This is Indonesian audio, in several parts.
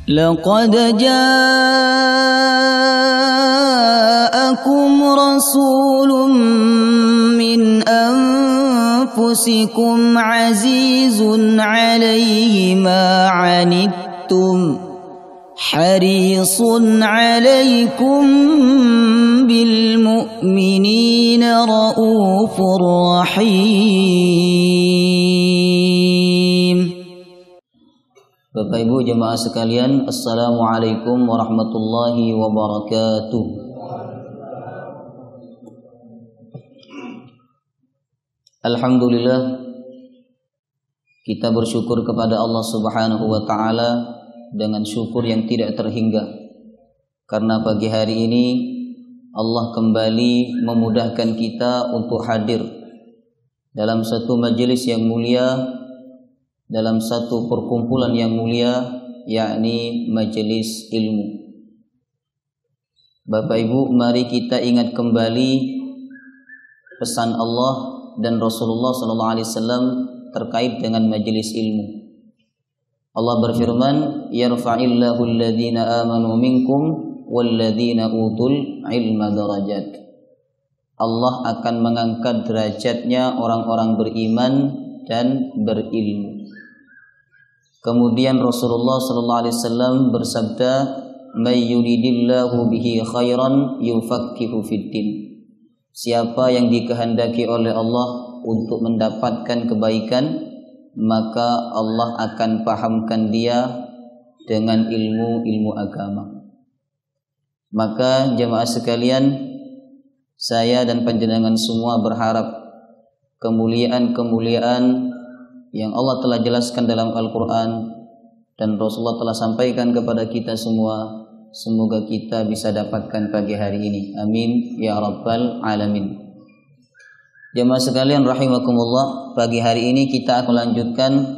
لقد جاءكم رسول من أنفسكم عزيز عليه ما عنتم حريص عليكم بالمؤمنين رؤوف رحيم. Bapak Ibu jemaah sekalian, Assalamualaikum warahmatullahi wabarakatuh. Alhamdulillah, kita bersyukur kepada Allah Subhanahu wa ta'ala dengan syukur yang tidak terhingga, karena pagi hari ini Allah kembali memudahkan kita untuk hadir dalam satu majelis yang mulia, dalam satu perkumpulan yang mulia, yakni majelis ilmu. Bapak Ibu, mari kita ingat kembali pesan Allah dan Rasulullah SAW terkait dengan majelis ilmu. Allah berfirman, yarfa'illahu alladhina amanu minkum walladhina utul ilma darajat. Allah akan mengangkat derajatnya orang-orang beriman dan berilmu. Kemudian Rasulullah SAW bersabda, "May yuridillahu bihi khairan yufaqihu fiddin." Siapa yang dikehendaki oleh Allah untuk mendapatkan kebaikan, maka Allah akan pahamkan dia dengan ilmu agama. Maka jemaah sekalian, saya dan panjenengan semua berharap kemuliaan-kemuliaan yang Allah telah jelaskan dalam Al-Quran dan Rasulullah telah sampaikan kepada kita semua, semoga kita bisa dapatkan pagi hari ini. Amin ya rabbal alamin. Jemaah sekalian rahimakumullah, pagi hari ini kita akan melanjutkan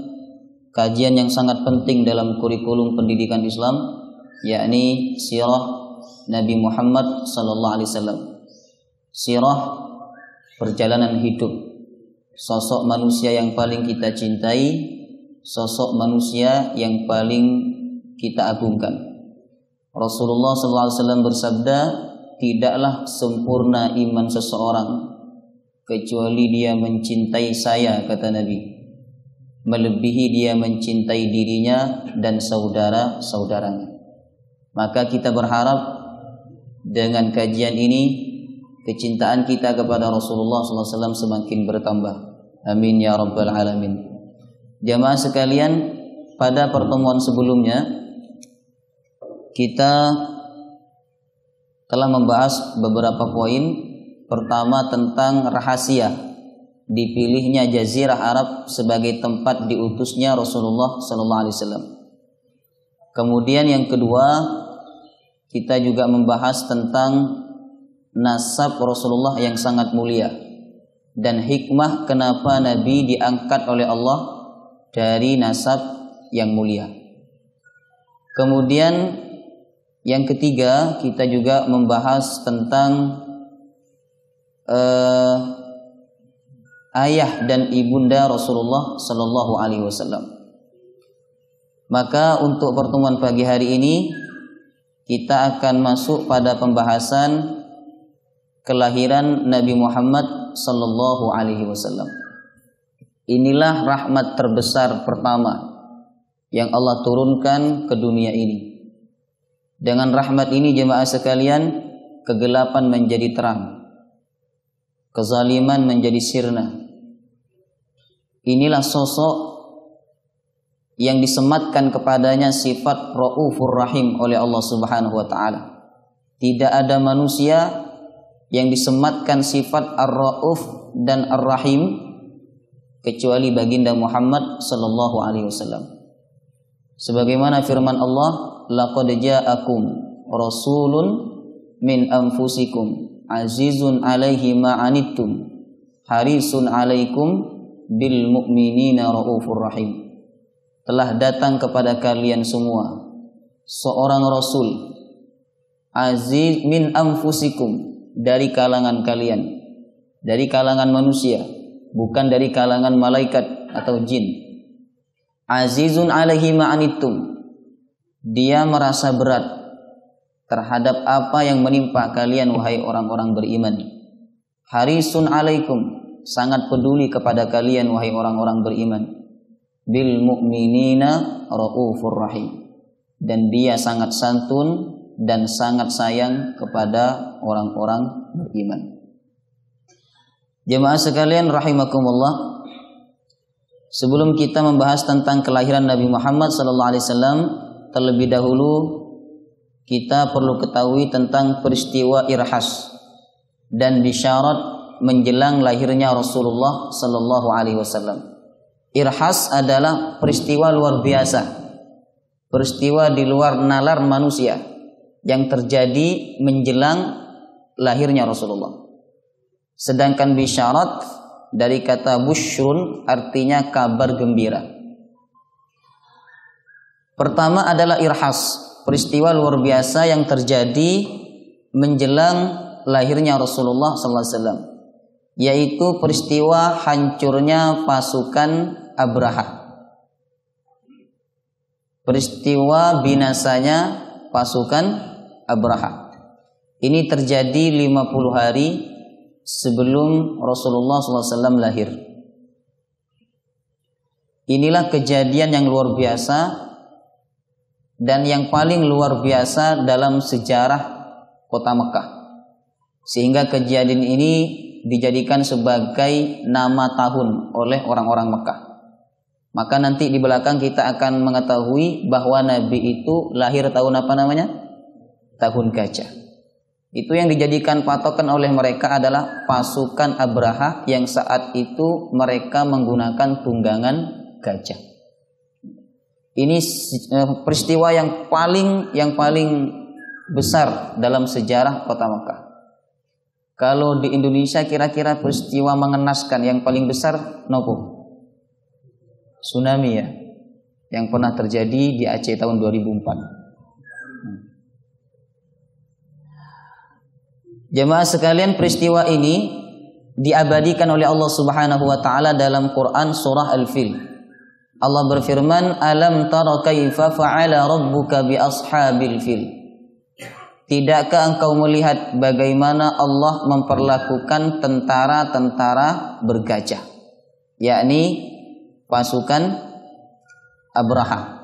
kajian yang sangat penting dalam kurikulum pendidikan Islam, yakni sirah Nabi Muhammad SAW. Sirah perjalanan hidup sosok manusia yang paling kita cintai, sosok manusia yang paling kita agungkan. Rasulullah SAW bersabda, tidaklah sempurna iman seseorang kecuali dia mencintai saya, kata Nabi, melebihi dia mencintai dirinya dan saudara-saudaranya. Maka kita berharap dengan kajian ini kecintaan kita kepada Rasulullah SAW semakin bertambah. Amin ya rabbal alamin. Jamaah sekalian, pada pertemuan sebelumnya kita telah membahas beberapa poin. Pertama, tentang rahasia dipilihnya Jazirah Arab sebagai tempat diutusnya Rasulullah SAW. Kemudian yang kedua, kita juga membahas tentang nasab Rasulullah yang sangat mulia dan hikmah kenapa Nabi diangkat oleh Allah dari nasab yang mulia. Kemudian yang ketiga, kita juga membahas tentang ayah dan ibunda Rasulullah Sallallahu Alaihi Wasallam. Maka untuk pertemuan pagi hari ini kita akan masuk pada pembahasan kelahiran Nabi Muhammad Sallallahu Alaihi Wasallam. Inilah rahmat terbesar pertama yang Allah turunkan ke dunia ini. Dengan rahmat ini jemaah sekalian, kegelapan menjadi terang, kezaliman menjadi sirna. Inilah sosok yang disematkan kepadanya sifat Raufur Rahim oleh Allah Subhanahu wa ta'ala. Tidak ada manusia yang disematkan sifat Ar-Rauf dan Ar-Rahim kecuali baginda Muhammad sallallahu alaihi wasallam. Sebagaimana firman Allah, laqad ja'akum rasulun min anfusikum azizun alaihi ma anittum harisun alaikum bil mu'minina raufur rahim. Telah datang kepada kalian semua seorang rasul aziz min anfusikum, dari kalangan kalian, dari kalangan manusia, bukan dari kalangan malaikat atau jin. Azizun alaihi ma'anittum, dia merasa berat terhadap apa yang menimpa kalian wahai orang-orang beriman. Harisun alaikum, sangat peduli kepada kalian wahai orang-orang beriman. Bil mu'minina raufur rahim, dan dia sangat santun dan sangat sayang kepada orang-orang beriman. Jemaah sekalian rahimakumullah, sebelum kita membahas tentang kelahiran Nabi Muhammad SAW, terlebih dahulu kita perlu ketahui tentang peristiwa Irhas dan bisyarat menjelang lahirnya Rasulullah SAW. Irhas adalah peristiwa luar biasa, peristiwa di luar nalar manusia yang terjadi menjelang lahirnya Rasulullah. Sedangkan bisyarat dari kata bushrun artinya kabar gembira. Pertama adalah Irhas, peristiwa luar biasa yang terjadi menjelang lahirnya Rasulullah SAW, yaitu peristiwa hancurnya pasukan Abraha, peristiwa binasanya pasukan Abraha. Ini terjadi 50 hari sebelum Rasulullah SAW lahir. Inilah kejadian yang luar biasa dan yang paling luar biasa dalam sejarah kota Mekah, sehingga kejadian ini dijadikan sebagai nama tahun oleh orang-orang Mekah. Maka nanti di belakang kita akan mengetahui bahwa Nabi itu lahir tahun apa namanya? Tahun gajah. Itu yang dijadikan patokan oleh mereka adalah pasukan Abraha yang saat itu mereka menggunakan tunggangan gajah. Ini peristiwa yang paling besar dalam sejarah kota Mekah. Kalau di Indonesia kira-kira peristiwa mengenaskan yang paling besar nopo? Tsunami ya, yang pernah terjadi di Aceh tahun 2004. Jemaah sekalian, peristiwa ini diabadikan oleh Allah Subhanahu wa taala dalam Quran surah Al-Fil. Allah berfirman, "Alam tara kaifa fa'ala rabbuka bi ashabil fil?" Tidakkah engkau melihat bagaimana Allah memperlakukan tentara-tentara bergajah, yakni pasukan Abraha.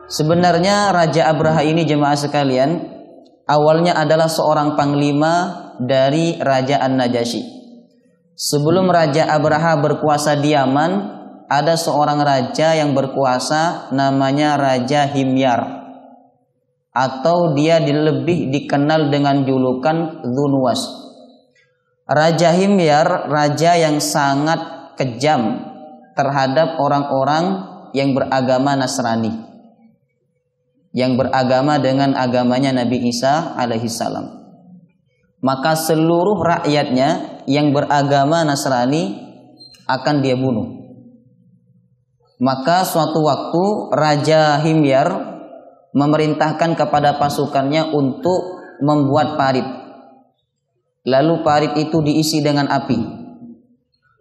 Sebenarnya Raja Abraha ini jemaah sekalian awalnya adalah seorang panglima dari Raja An-Najasyi. Sebelum Raja Abraha berkuasa di Yaman, ada seorang raja yang berkuasa namanya Raja Himyar, atau dia lebih dikenal dengan julukan Dzunwas. Raja Himyar raja yang sangat kejam terhadap orang-orang yang beragama Nasrani, yang beragama dengan agamanya Nabi Isa alaihissalam. Maka seluruh rakyatnya yang beragama Nasrani akan dia bunuh. Maka suatu waktu Raja Himyar memerintahkan kepada pasukannya untuk membuat parit. Lalu parit itu diisi dengan api.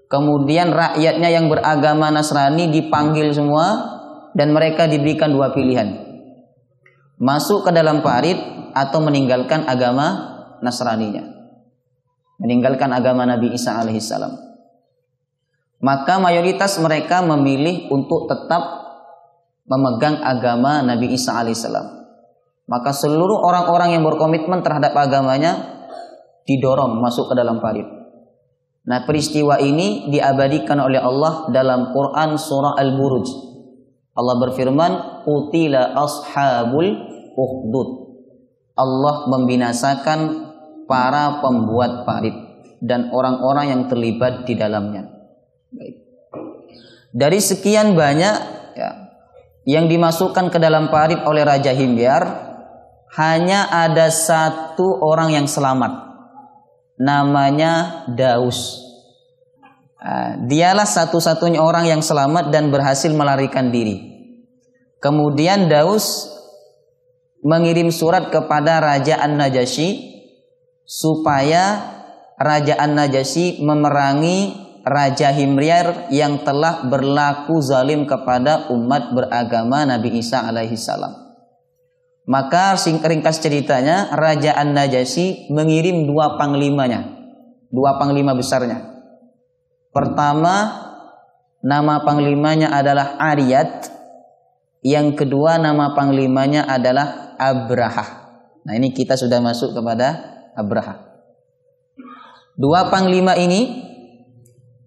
Kemudian rakyatnya yang beragama Nasrani dipanggil semua dan mereka diberikan dua pilihan. Masuk ke dalam parit atau meninggalkan agama Nasraninya. Meninggalkan agama Nabi Isa alaihissalam. Maka mayoritas mereka memilih untuk tetap memegang agama Nabi Isa alaihissalam. Maka seluruh orang-orang yang berkomitmen terhadap agamanya didorong masuk ke dalam parit. Nah, peristiwa ini diabadikan oleh Allah dalam Quran surah Al-Buruj. Allah berfirman, "Qutila ashabul ukhdud." Allah membinasakan para pembuat parit dan orang-orang yang terlibat di dalamnya. Baik. Dari sekian banyak yang dimasukkan ke dalam parit oleh Raja Himyar, hanya ada satu orang yang selamat. Namanya Daus. Dialah satu-satunya orang yang selamat dan berhasil melarikan diri. Kemudian Daus mengirim surat kepada Raja An-Najasyi supaya Raja An-Najasyi memerangi Raja Himyar yang telah berlaku zalim kepada umat beragama Nabi Isa alaihi salam. Maka ringkas ceritanya, Raja An-Najasyi mengirim dua panglima besarnya. Pertama, nama panglimanya adalah Ariyad. Yang kedua, nama panglimanya adalah Abraha. Nah, ini kita sudah masuk kepada Abraha. Dua panglima ini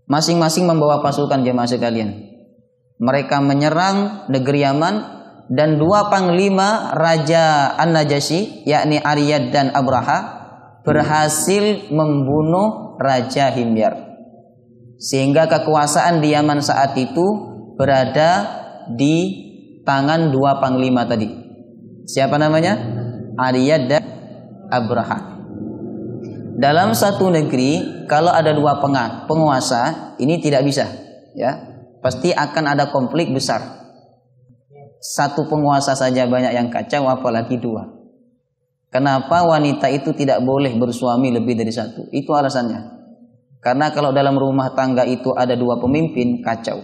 masing-masing membawa pasukan jemaah sekalian. Mereka menyerang negeri Yaman, dan dua panglima Raja An-Najasyi, yakni Ariyad dan Abraha, berhasil membunuh Raja Himyar. Sehingga kekuasaan di Yaman saat itu berada di tangan dua panglima tadi. Siapa namanya? Ariyad dan Abraha. Dalam satu negeri, kalau ada dua penguasa, ini tidak bisa, ya. Pasti akan ada konflik besar. Satu penguasa saja banyak yang kacau, apalagi dua. Kenapa wanita itu tidak boleh bersuami lebih dari satu? Itu alasannya. Karena kalau dalam rumah tangga itu ada dua pemimpin, kacau.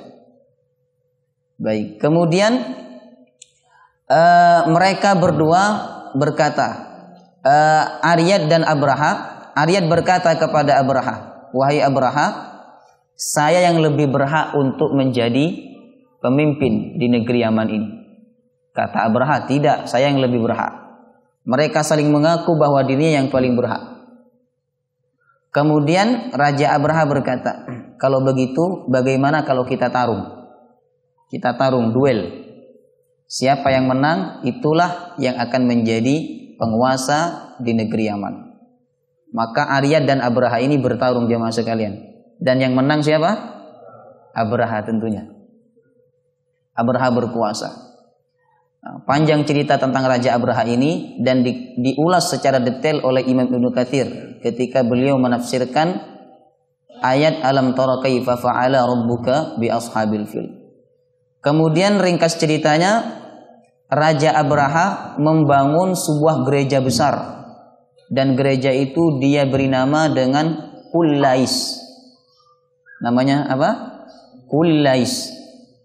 Baik, kemudian mereka berdua berkata, Ariyad dan Abraha. Ariyad berkata kepada Abraha, wahai Abraha, saya yang lebih berhak untuk menjadi pemimpin di negeri Yaman ini. Kata Abraha, tidak, saya yang lebih berhak. Mereka saling mengaku bahwa dirinya yang paling berhak. Kemudian Raja Abraha berkata, kalau begitu bagaimana kalau kita tarung? Kita tarung, duel. Siapa yang menang, itulah yang akan menjadi penguasa di negeri Yaman. Maka Ariyad dan Abraha ini bertarung jemaah sekalian. Dan yang menang siapa? Abraha tentunya. Abraha berkuasa. Nah, panjang cerita tentang Raja Abraha ini dan diulas secara detail oleh Imam Ibnu Katsir ketika beliau menafsirkan ayat Alam tara kaifa fa'ala rabbuka bi ashabil fil. Kemudian ringkas ceritanya, Raja Abraha membangun sebuah gereja besar. Dan gereja itu dia beri nama dengan Kullais. Namanya apa? Kullais.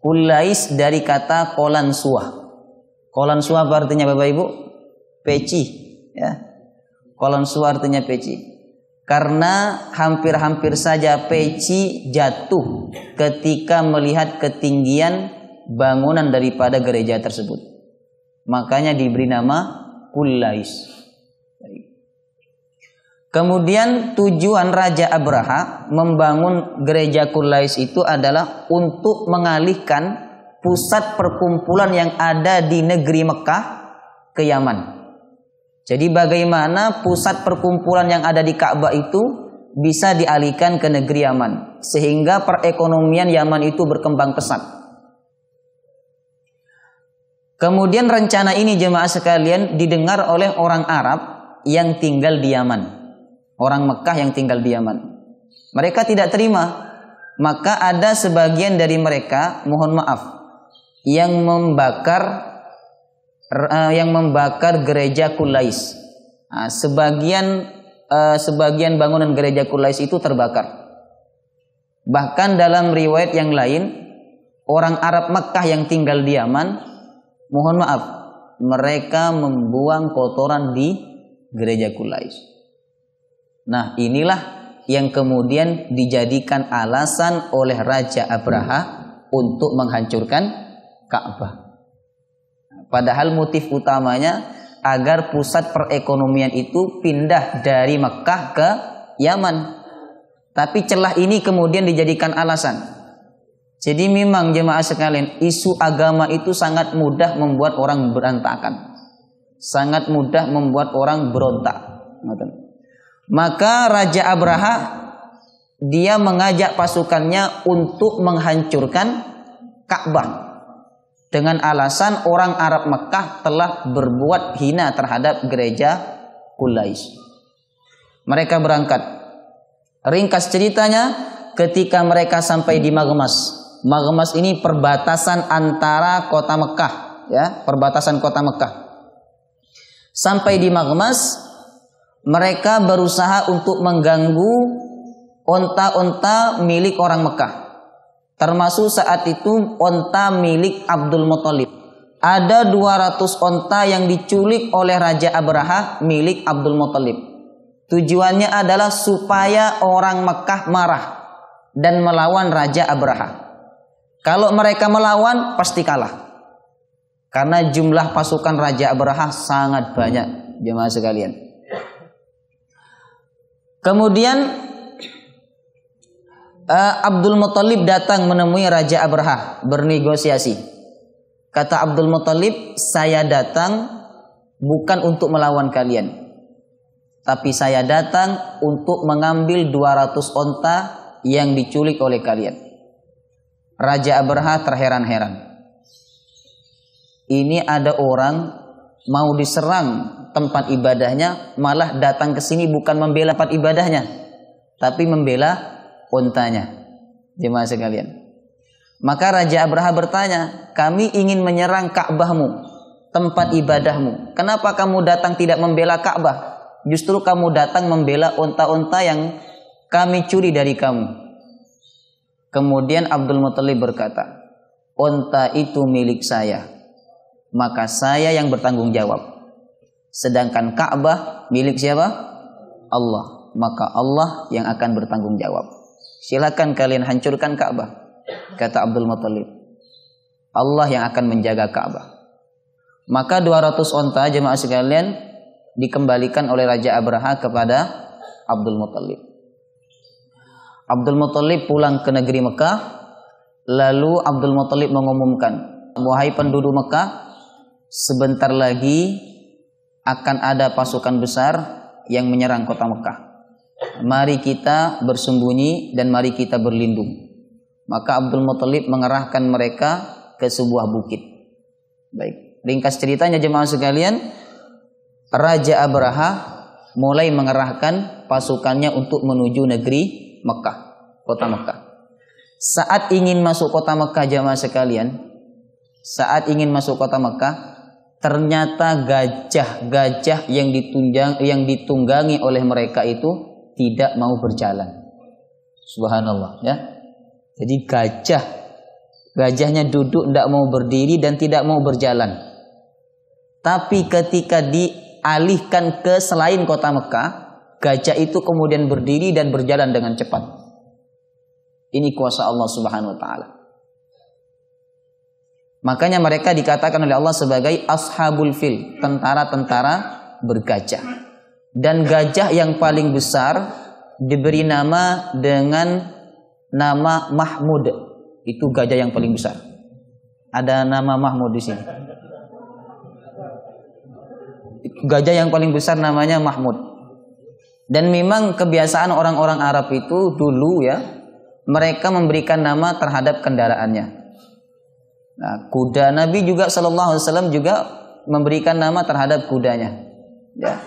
Kullais dari kata Kolansua. Kolansua artinya Bapak Ibu? Peci. Ya. Kolansua artinya peci. Karena hampir-hampir saja peci jatuh ketika melihat ketinggian bangunan daripada gereja tersebut. Makanya diberi nama Kullais. Kemudian tujuan Raja Abraha membangun gereja Kullais itu adalah untuk mengalihkan pusat perkumpulan yang ada di negeri Mekah ke Yaman. Jadi bagaimana pusat perkumpulan yang ada di Ka'bah itu bisa dialihkan ke negeri Yaman, sehingga perekonomian Yaman itu berkembang pesat. Kemudian rencana ini jemaah sekalian didengar oleh orang Arab yang tinggal di Yaman. Orang Mekah yang tinggal di Yaman. Mereka tidak terima. Maka ada sebagian dari mereka, mohon maaf, yang membakar gereja Kullais. Nah, sebagian bangunan gereja Kullais itu terbakar. Bahkan dalam riwayat yang lain, orang Arab Mekah yang tinggal di Yaman, mohon maaf, mereka membuang kotoran di gereja Kullais. Nah, inilah yang kemudian dijadikan alasan oleh Raja Abraha untuk menghancurkan Ka'bah. Padahal motif utamanya agar pusat perekonomian itu pindah dari Mekah ke Yaman. Tapi celah ini kemudian dijadikan alasan. Jadi memang jemaah sekalian, isu agama itu sangat mudah membuat orang berantakan. Sangat mudah membuat orang berontak. Maka Raja Abraha dia mengajak pasukannya untuk menghancurkan Ka'bah dengan alasan orang Arab Mekah telah berbuat hina terhadap gereja Kullais. Mereka berangkat. Ringkas ceritanya, ketika mereka sampai di Maghmas. Maghmas ini perbatasan antara kota Mekah, ya, perbatasan kota Mekah. Sampai di Maghmas, mereka berusaha untuk mengganggu onta-onta milik orang Mekah. Termasuk saat itu onta milik Abdul Muthalib. Ada 200 onta yang diculik oleh Raja Abraha milik Abdul Muthalib. Tujuannya adalah supaya orang Mekah marah dan melawan Raja Abraha. Kalau mereka melawan pasti kalah. Karena jumlah pasukan Raja Abraha sangat banyak, jemaah sekalian. Kemudian Abdul Muthalib datang menemui Raja Abraha bernegosiasi. Kata Abdul Muthalib, saya datang bukan untuk melawan kalian, tapi saya datang untuk mengambil 200 onta yang diculik oleh kalian. Raja Abraha terheran-heran. Ini ada orang mau diserang tempat ibadahnya, malah datang ke sini bukan membela tempat ibadahnya, tapi membela ontanya. Jemaah sekalian. Maka Raja Abraha bertanya, kami ingin menyerang Ka'bahmu, tempat ibadahmu. Kenapa kamu datang tidak membela Ka'bah? Justru kamu datang membela onta-onta yang kami curi dari kamu. Kemudian Abdul Muthalib berkata, onta itu milik saya, maka saya yang bertanggung jawab. Sedangkan Ka'bah milik siapa? Allah, maka Allah yang akan bertanggung jawab. Silakan kalian hancurkan Ka'bah, kata Abdul Muthalib. Allah yang akan menjaga Ka'bah. Maka 200 onta jemaah sekalian dikembalikan oleh Raja Abraha kepada Abdul Muthalib. Abdul Muthalib pulang ke negeri Mekah. Lalu Abdul Muthalib mengumumkan, wahai penduduk Mekah, sebentar lagi akan ada pasukan besar yang menyerang kota Mekah. Mari kita bersembunyi dan mari kita berlindung. Maka Abdul Muthalib mengerahkan mereka ke sebuah bukit. Baik, ringkas ceritanya jemaah sekalian, Raja Abraha mulai mengerahkan pasukannya untuk menuju negeri Mekah, kota Mekah. Saat ingin masuk kota Mekah jemaah sekalian, saat ingin masuk kota Mekah, ternyata gajah-gajah yang ditunggangi oleh mereka itu tidak mau berjalan. Subhanallah ya. Jadi gajahnya duduk tidak mau berdiri dan tidak mau berjalan. Tapi ketika dialihkan ke selain kota Mekah, gajah itu kemudian berdiri dan berjalan dengan cepat. Ini kuasa Allah Subhanahu wa taala. Makanya mereka dikatakan oleh Allah sebagai ashabul fil, tentara-tentara bergajah. Dan gajah yang paling besar diberi nama dengan nama Mahmud. Itu gajah yang paling besar. Ada nama Mahmud di sini. Gajah yang paling besar namanya Mahmud. Dan memang kebiasaan orang-orang Arab itu dulu ya, mereka memberikan nama terhadap kendaraannya. Nah, kuda Nabi juga Sallallahu Alaihi Wasallam juga memberikan nama terhadap kudanya. Ya.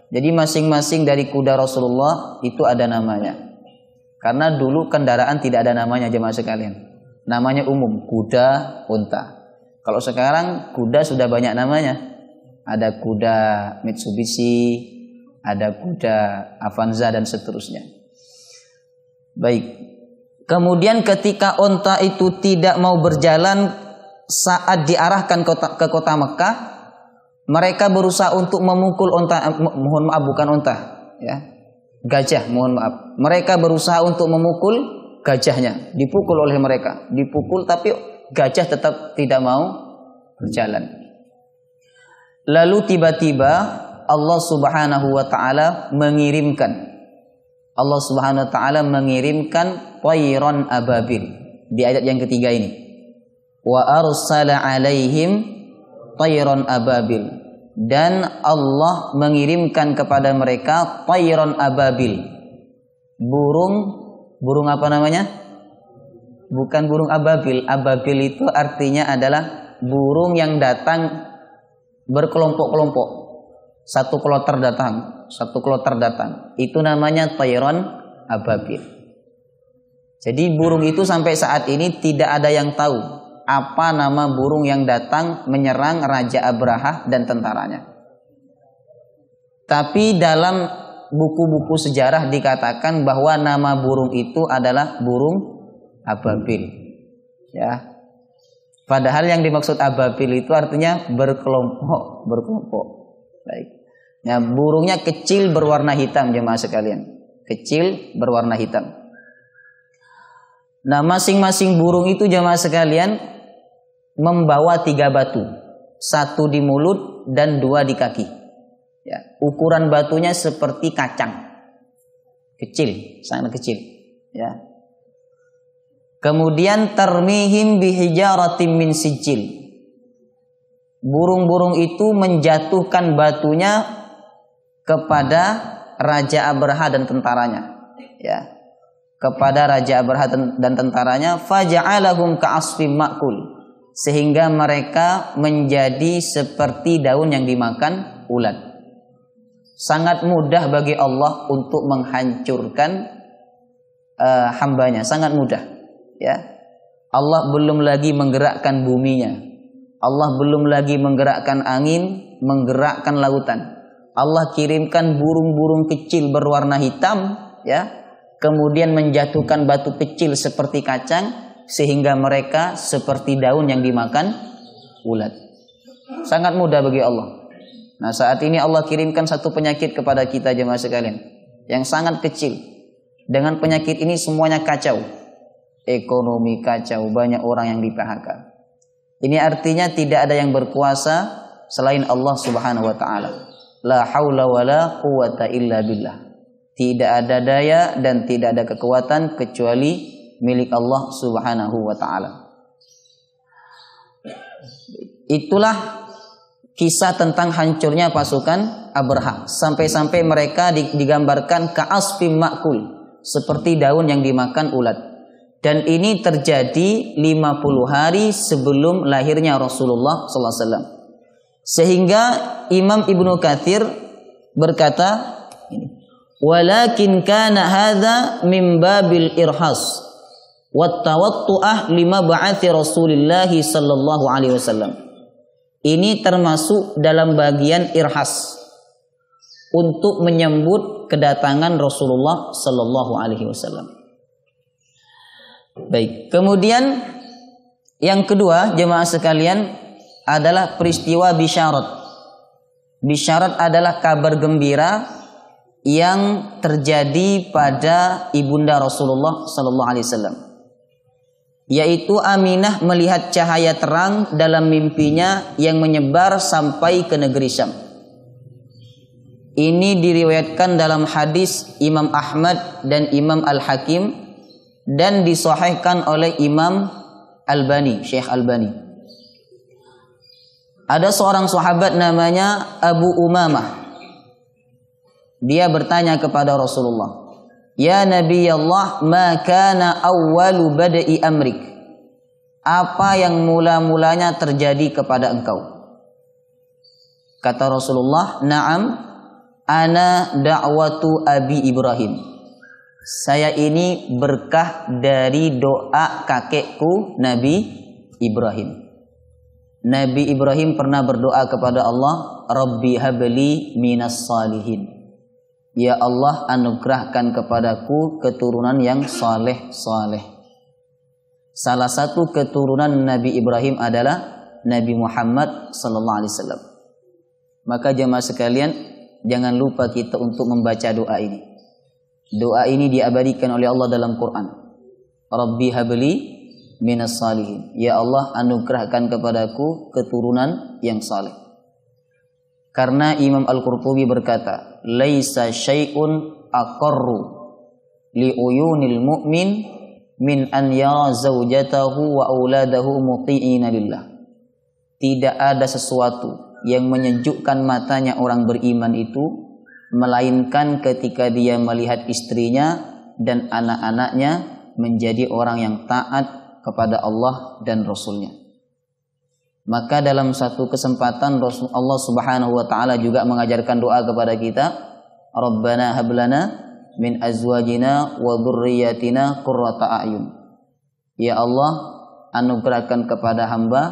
Jadi masing-masing dari kuda Rasulullah itu ada namanya. Karena dulu kendaraan tidak ada namanya jemaah sekalian. Namanya umum, kuda, unta. Kalau sekarang kuda sudah banyak namanya. Ada kuda Mitsubishi, ada kuda Avanza dan seterusnya. Baik. Kemudian ketika unta itu tidak mau berjalan saat diarahkan ke kota Mekah, mereka berusaha untuk memukul unta, mohon maaf bukan unta, ya. Gajah, mohon maaf. Mereka berusaha untuk memukul gajahnya, dipukul oleh mereka, dipukul tapi gajah tetap tidak mau berjalan. Lalu tiba-tiba Allah Subhanahu wa taala mengirimkan tayran ababil di ayat yang ketiga ini. Wa arsala alaihim tayran ababil, dan Allah mengirimkan kepada mereka tayran ababil. Burung apa namanya? Bukan burung ababil. Ababil itu artinya adalah burung yang datang berkelompok-kelompok. Satu kloter datang. Itu namanya tayran ababil. Jadi burung itu sampai saat ini tidak ada yang tahu apa nama burung yang datang menyerang Raja Abraha dan tentaranya. Tapi dalam buku-buku sejarah dikatakan bahwa nama burung itu adalah burung ababil. Ya. Padahal yang dimaksud ababil itu artinya berkelompok. Baik. Ya, burungnya kecil berwarna hitam jemaah sekalian. Kecil berwarna hitam. Nah, masing-masing burung itu jemaah sekalian membawa 3 batu. 1 di mulut dan 2 di kaki. Ya, ukuran batunya seperti kacang. Kecil, sangat kecil. Ya. Kemudian tarmihim bihijaratin min sijil. Burung-burung itu menjatuhkan batunya kepada Raja Abraha dan tentaranya. Ya. Kepada Raja Abraha dan tentaranya, faja'alahum ka'asfim ma'kul. Sehingga mereka menjadi seperti daun yang dimakan ulat. Sangat mudah bagi Allah untuk menghancurkan hambanya, sangat mudah. Ya, Allah belum lagi menggerakkan buminya. Allah belum lagi menggerakkan angin, menggerakkan lautan. Allah kirimkan burung-burung kecil berwarna hitam, ya, kemudian menjatuhkan batu kecil seperti kacang, sehingga mereka seperti daun yang dimakan ulat. Sangat mudah bagi Allah. Nah, saat ini Allah kirimkan satu penyakit kepada kita jemaah sekalian, yang sangat kecil. Dengan penyakit ini semuanya kacau. Ekonomi kacau, banyak orang yang di-PHK. Ini artinya tidak ada yang berkuasa selain Allah Subhanahu wa taala. La haula wala quwata illa billah. Tidak ada daya dan tidak ada kekuatan kecuali milik Allah Subhanahu wa taala. Itulah kisah tentang hancurnya pasukan Abraha. Sampai-sampai mereka digambarkan ka'asfim ma'kul, seperti daun yang dimakan ulat. Dan ini terjadi 50 hari sebelum lahirnya Rasulullah sallallahu alaihi wasallam. Sehingga Imam Ibnu Katsir berkata, walakin kana hadza min babil irhas wat tawattu'ah lima ba'athi Rasulillah sallallahu alaihi wasallam. Ini termasuk dalam bagian irhas untuk menyambut kedatangan Rasulullah sallallahu alaihi wasallam. Baik, kemudian yang kedua jemaah sekalian adalah peristiwa bisyarat. Bisyarat adalah kabar gembira yang terjadi pada ibunda Rasulullah sallallahu alaihi wasallam. Yaitu Aminah melihat cahaya terang dalam mimpinya yang menyebar sampai ke negeri Syam. Ini diriwayatkan dalam hadis Imam Ahmad dan Imam Al-Hakim dan disahihkan oleh Imam Albani, Syekh Albani. Ada seorang sahabat namanya Abu Umamah. Dia bertanya kepada Rasulullah, "Ya Nabi Allah, ma kana awwalu bada'i amrik?" Apa yang mula-mulanya terjadi kepada engkau? Kata Rasulullah, "Na'am, ana da'watu Abi Ibrahim." Saya ini berkah dari doa kakekku Nabi Ibrahim. Nabi Ibrahim pernah berdoa kepada Allah, Rabbi habli minas salihin. Ya Allah, anugerahkan kepadaku keturunan yang saleh-saleh. Salah satu keturunan Nabi Ibrahim adalah Nabi Muhammad sallallahu alaihi wasallam. Maka jemaah sekalian, jangan lupa kita untuk membaca doa ini. Doa ini diabadikan oleh Allah dalam Quran. Rabbi habli minas salihin. Ya Allah, anugerahkan kepadaku keturunan yang saleh. Karena Imam Al-Qurtubi berkata, laisa syai'un aqarru li uyunil mu'min min an yara zaujatahu wa auladahu muti'ina lillah. Tidak ada sesuatu yang menyejukkan matanya orang beriman itu melainkan ketika dia melihat istrinya dan anak-anaknya menjadi orang yang taat kepada Allah dan Rasulnya. Maka dalam satu kesempatan Allah Subhanahu wa taala juga mengajarkan doa kepada kita, Rabbana hablana min azwajina wa dzurriyyatina qurrata a'yun. Ya Allah, anugerahkan kepada hamba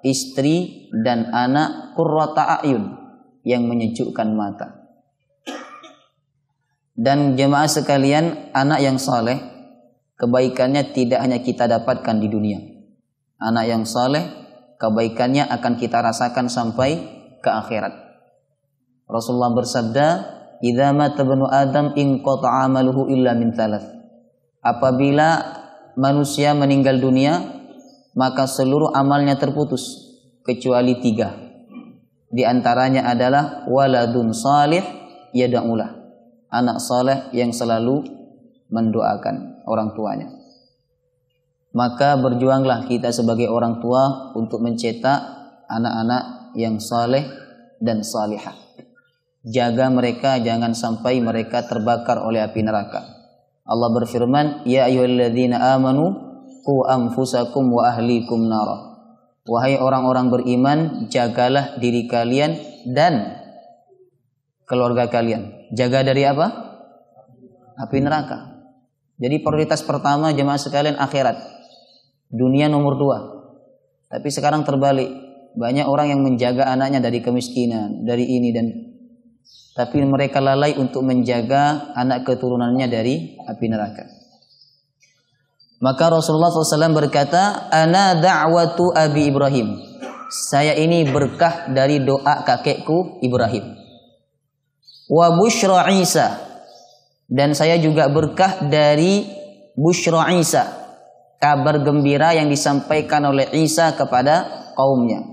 istri dan anak qurrata a'yun, yang menyejukkan mata. Dan jemaah sekalian, anak yang saleh kebaikannya tidak hanya kita dapatkan di dunia. Anak yang saleh kebaikannya akan kita rasakan sampai ke akhirat. Rasulullah bersabda, "Idza mata ibnu Adam inqata'a 'amaluhu illa min thalath." Apabila manusia meninggal dunia, maka seluruh amalnya terputus kecuali 3. Di antaranya adalah waladun salih yad'ulah. Anak saleh yang selalu mendoakan orang tuanya. Maka berjuanglah kita sebagai orang tua untuk mencetak anak-anak yang saleh dan salihah. Jaga mereka jangan sampai mereka terbakar oleh api neraka. Allah berfirman, "Ya ayyuhalladzina amanu qu anfusakum wa ahlikum nara." Wahai orang-orang beriman, jagalah diri kalian dan keluarga kalian. Jaga dari apa? Api neraka. Jadi prioritas pertama jemaah sekalian akhirat. Dunia nomor 2. Tapi sekarang terbalik. Banyak orang yang menjaga anaknya dari kemiskinan, dari ini dan tapi mereka lalai untuk menjaga anak keturunannya dari api neraka. Maka Rasulullah SAW berkata, "Ana da'watu Abi Ibrahim." Saya ini berkah dari doa kakekku Ibrahim. Wa busyra Isa. Dan saya juga berkah dari busyra Isa. Kabar gembira yang disampaikan oleh Isa kepada kaumnya.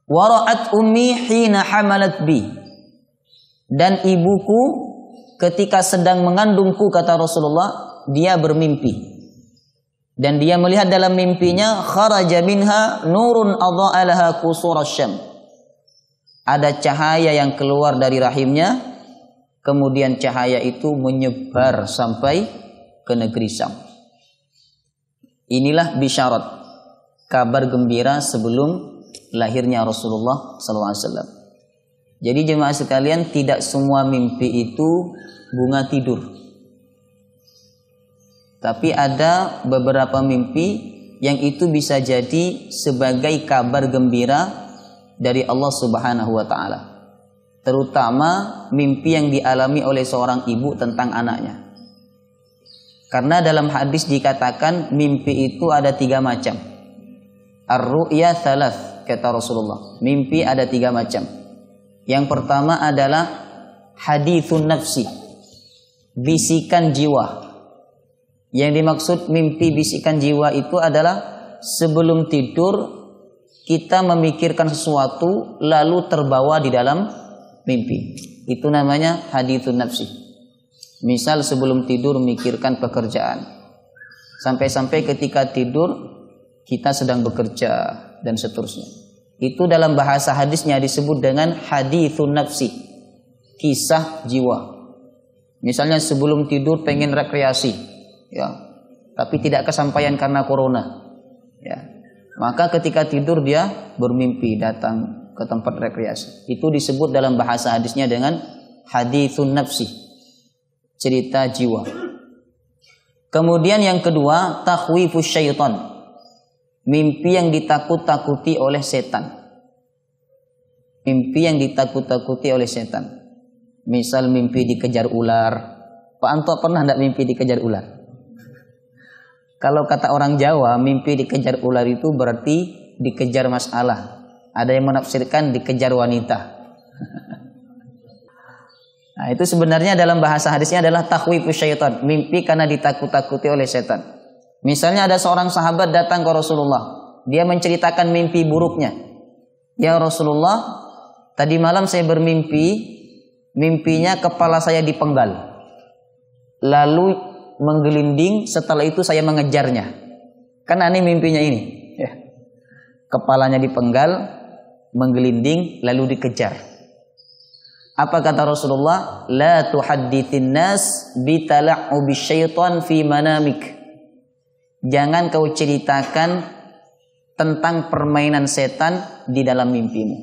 Wa ra'at ummi hina hamalat bi. Dan ibuku ketika sedang mengandungku, kata Rasulullah, dia bermimpi. Dan dia melihat dalam mimpinya, kharaja minha nurun adha'a laha qusur asy-syam. Ada cahaya yang keluar dari rahimnya, kemudian cahaya itu menyebar sampai ke negeri Syam. Inilah bisyarat, kabar gembira sebelum lahirnya Rasulullah SAW. Jadi jemaah sekalian, tidak semua mimpi itu bunga tidur. Tapi ada beberapa mimpi yang itu bisa jadi sebagai kabar gembira dari Allah Subhanahu wa taala. Terutama mimpi yang dialami oleh seorang ibu tentang anaknya. Karena dalam hadis dikatakan mimpi itu ada 3 macam. Ar-ru'ya thalath, kata Rasulullah. Mimpi ada 3 macam. Yang pertama adalah hadithun nafsi, bisikan jiwa. Yang dimaksud mimpi bisikan jiwa itu adalah sebelum tidur kita memikirkan sesuatu lalu terbawa di dalam mimpi. Itu namanya hadithun nafsi. Misal sebelum tidur memikirkan pekerjaan. Sampai-sampai ketika tidur kita sedang bekerja dan seterusnya. Itu dalam bahasa hadisnya disebut dengan hadithun nafsi, kisah jiwa. Misalnya sebelum tidur pengen rekreasi, ya, tapi tidak kesampaian karena corona, ya. Maka ketika tidur dia bermimpi datang ke tempat rekreasi. Itu disebut dalam bahasa hadisnya dengan hadithun nafsi, cerita jiwa. Kemudian yang kedua, takhwifus syaitan. Mimpi yang ditakut-takuti oleh setan. Mimpi yang ditakut-takuti oleh setan. Misal mimpi dikejar ular. Pak Anto pernah enggak mimpi dikejar ular? Kalau kata orang Jawa, mimpi dikejar ular itu berarti dikejar masalah. Ada yang menafsirkan dikejar wanita. Nah, itu sebenarnya dalam bahasa hadisnya adalah takhwifus syaitan. Mimpi karena ditakut-takuti oleh setan. Misalnya ada seorang sahabat datang ke Rasulullah. Dia menceritakan mimpi buruknya. Ya Rasulullah, tadi malam saya bermimpi. Mimpinya kepala saya dipenggal. Lalu menggelinding, setelah itu saya mengejarnya. Kan aneh mimpinya ini. Ya. Kepalanya dipenggal, menggelinding, lalu dikejar. Apa kata Rasulullah? La tuhaddithin nas bitala'ubi syaitan fi manamik. Jangan kau ceritakan tentang permainan setan di dalam mimpimu.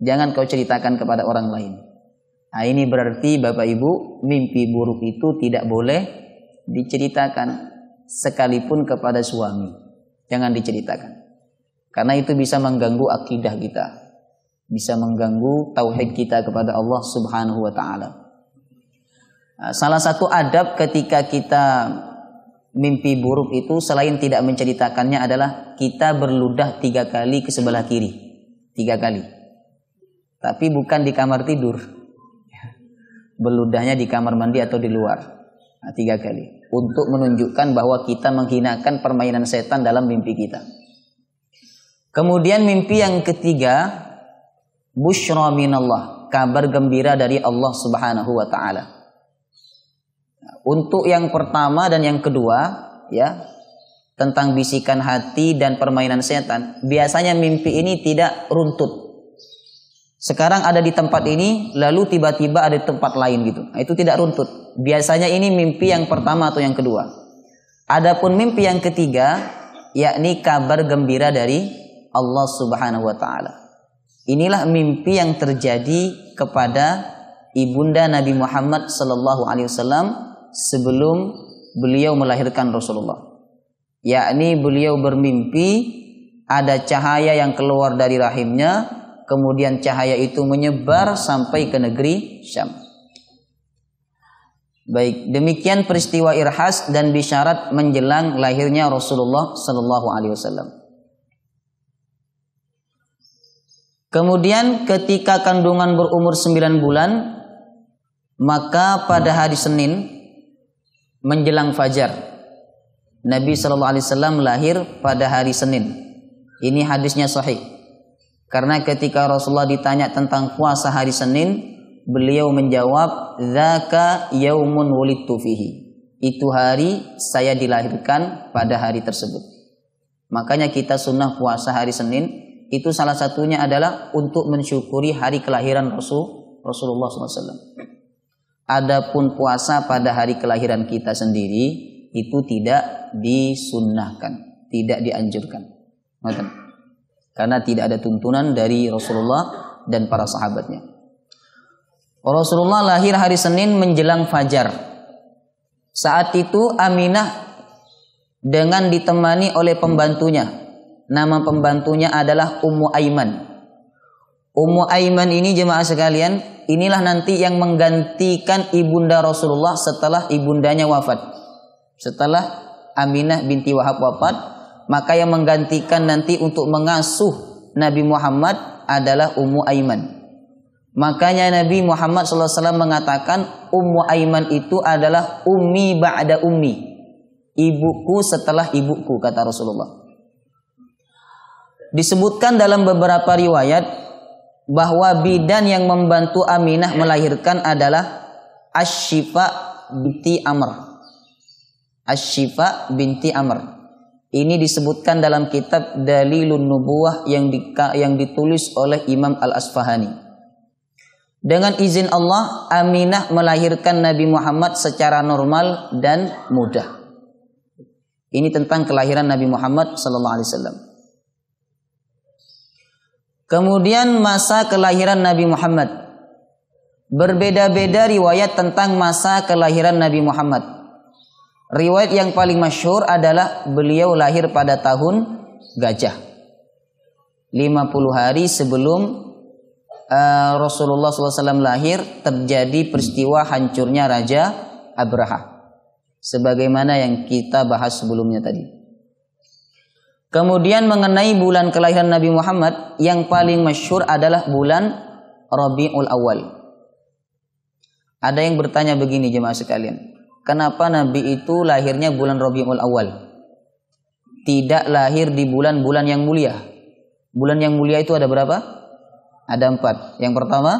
Jangan kau ceritakan kepada orang lain. Nah, ini berarti Bapak Ibu, mimpi buruk itu tidak boleh diceritakan sekalipun kepada suami. Jangan diceritakan. Karena itu bisa mengganggu akidah kita. Bisa mengganggu tauhid kita kepada Allah Subhanahu wa taala. Salah satu adab ketika kita mimpi buruk itu selain tidak menceritakannya adalah kita berludah 3 kali ke sebelah kiri. 3 kali. Tapi bukan di kamar tidur. Berludahnya di kamar mandi atau di luar. 3 kali. Untuk menunjukkan bahwa kita menghinakan permainan setan dalam mimpi kita. Kemudian mimpi yang ketiga, busyra minallah, kabar gembira dari Allah Subhanahu wa taala. Untuk yang pertama dan yang kedua, ya, tentang bisikan hati dan permainan setan, biasanya mimpi ini tidak runtut. Sekarang ada di tempat ini, lalu tiba-tiba ada di tempat lain gitu. Nah, itu tidak runtut. Biasanya ini mimpi yang pertama atau yang kedua. Adapun mimpi yang ketiga, yakni kabar gembira dari Allah Subhanahu wa taala. Inilah mimpi yang terjadi kepada ibunda Nabi Muhammad sallallahu alaihi wasallam sebelum beliau melahirkan Rasulullah. Yakni beliau bermimpi ada cahaya yang keluar dari rahimnya, kemudian cahaya itu menyebar sampai ke negeri Syam. Baik, demikian peristiwa irhas dan bisyarat menjelang lahirnya Rasulullah sallallahu alaihi wasallam. Kemudian ketika kandungan berumur 9 bulan, maka pada hari Senin menjelang fajar, Nabi sallallahu alaihi wasallam lahir pada hari Senin. Ini hadisnya sahih. Karena ketika Rasulullah ditanya tentang puasa hari Senin, beliau menjawab, "Dzaka yaumun wulidtu fihi." Itu hari saya dilahirkan pada hari tersebut. Makanya kita sunnah puasa hari Senin, itu salah satunya adalah untuk mensyukuri hari kelahiran Rasulullah SAW. Adapun puasa pada hari kelahiran kita sendiri itu tidak disunnahkan, tidak dianjurkan. Karena tidak ada tuntunan dari Rasulullah dan para sahabatnya. Rasulullah lahir hari Senin menjelang fajar. Saat itu Aminah dengan ditemani oleh pembantunya. Nama pembantunya adalah Ummu Aiman. Ummu Aiman ini jemaah sekalian, inilah nanti yang menggantikan ibunda Rasulullah setelah ibundanya wafat. Setelah Aminah binti Wahab wafat, maka yang menggantikan nanti untuk mengasuh Nabi Muhammad adalah Ummu Aiman. Makanya Nabi Muhammad SAW mengatakan Ummu Aiman itu adalah ummi ba'da ummi. Ibuku setelah ibuku, kata Rasulullah. Disebutkan dalam beberapa riwayat bahwa bidan yang membantu Aminah melahirkan adalah Asy-Syifa binti Amr. Asy-Syifa binti Amr. Ini disebutkan dalam kitab Dalilun Nubuwah yang ditulis oleh Imam Al-Asfahani. Dengan izin Allah, Aminah melahirkan Nabi Muhammad secara normal dan mudah. Ini tentang kelahiran Nabi Muhammad sallallahu alaihi wasallam. Kemudian masa kelahiran Nabi Muhammad. Berbeda-beda riwayat tentang masa kelahiran Nabi Muhammad. Riwayat yang paling masyhur adalah beliau lahir pada tahun Gajah. 50 hari sebelum Rasulullah SAW lahir terjadi peristiwa hancurnya Raja Abraha. Sebagaimana yang kita bahas sebelumnya tadi. Kemudian mengenai bulan kelahiran Nabi Muhammad, yang paling masyhur adalah bulan Rabiul Awal. Ada yang bertanya begini jemaah sekalian, kenapa Nabi itu lahirnya bulan Rabiul Awal? Tidak lahir di bulan-bulan yang mulia. Bulan yang mulia itu ada berapa? Ada 4. Yang pertama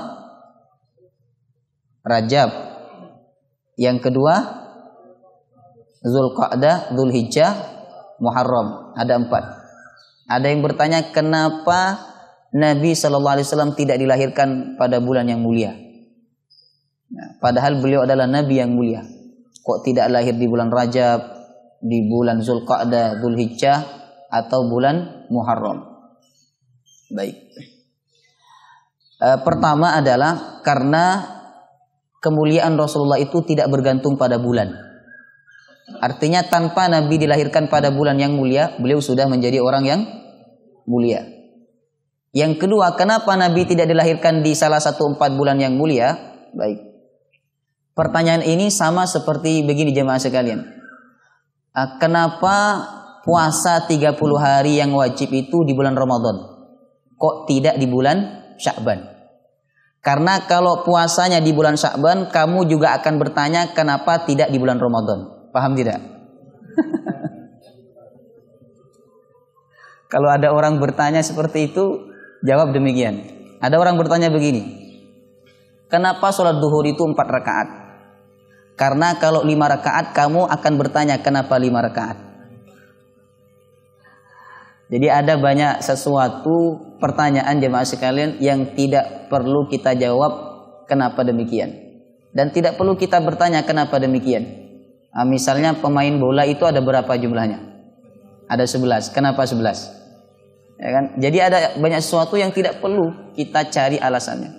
Rajab. Yang kedua Zulqa'dah, Dzulhijjah, Muharram. Ada 4. Ada yang bertanya kenapa Nabi SAW tidak dilahirkan pada bulan yang mulia? Nah, padahal beliau adalah Nabi yang mulia. Kok tidak lahir di bulan Rajab, di bulan Zulqa'dah, Dzulhijjah, atau bulan Muharram? Baik. Pertama adalah karena kemuliaan Rasulullah itu tidak bergantung pada bulan. Artinya tanpa Nabi dilahirkan pada bulan yang mulia, beliau sudah menjadi orang yang mulia. Yang kedua, kenapa Nabi tidak dilahirkan di salah satu 4 bulan yang mulia? Baik. Pertanyaan ini sama seperti begini jemaah sekalian. Kenapa puasa 30 hari yang wajib itu di bulan Ramadan? Kok tidak di bulan Sya'ban? Karena kalau puasanya di bulan Sya'ban, kamu juga akan bertanya kenapa tidak di bulan Ramadan. Paham tidak? Kalau ada orang bertanya seperti itu, jawab demikian. Ada orang bertanya begini, kenapa sholat duhur itu 4 rakaat? Karena kalau 5 rakaat kamu akan bertanya kenapa 5 rakaat. Jadi ada banyak sesuatu pertanyaan jemaah sekalian yang tidak perlu kita jawab kenapa demikian. Dan tidak perlu kita bertanya kenapa demikian. Nah, misalnya pemain bola itu ada berapa jumlahnya? Ada 11. Kenapa 11? Ya kan? Jadi ada banyak sesuatu yang tidak perlu kita cari alasannya.